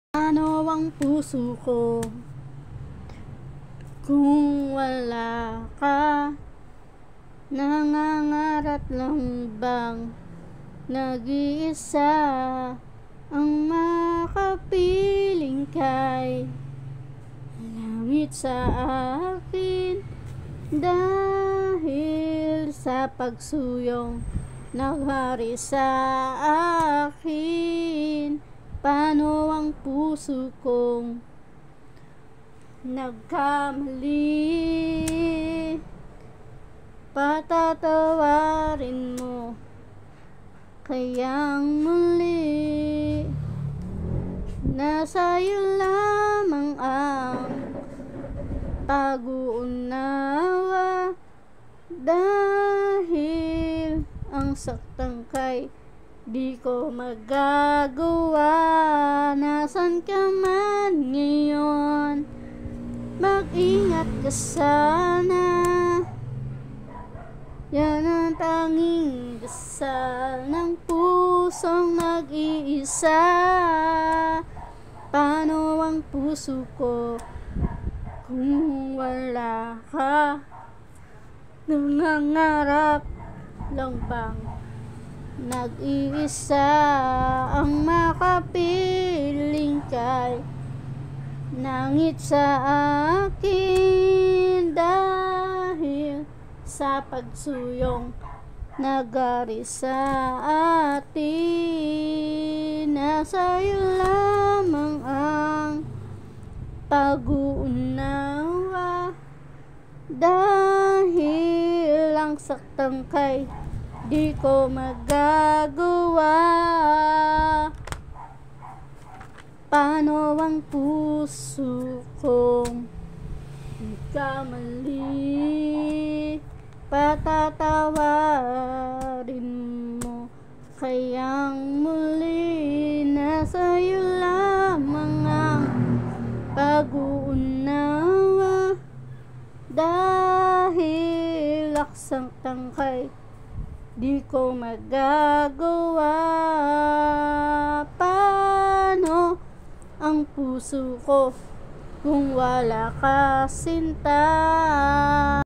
Ano ang puso ko kung wala ka? Nangangarap lang bang nag-iisa ang makapiling kay langit sa akin dahil sa pagsuyong naghari sa akin. Paano ang puso kong nagkamali? Patatawarin mo kayang muli. Nasa iyo lamang ang pag-uunawa, dahil ang saktang kay di ko magagawa. Nasaan ka man ngayon, mag-ingat ka sana. Yan ang tanging dasal ng pusong nag-iisa. Paano ang puso ko kung wala ka? Nangangarap lang bang nag-iisa ang makapiling kay langit sa akin dahil sa pagsuyong nagari sa atin. Nasa iyo lamang ang pag-uunawa, dahil ang saktang kay di ko magagawa. Paano ang puso kong nagkamali? Patatawarin mo kayang muli. Nasa iyo lamang ang pag-uunawa, dahil aksang tangkay di ko magagawa. Paano ang puso ko kung wala ka, sinta?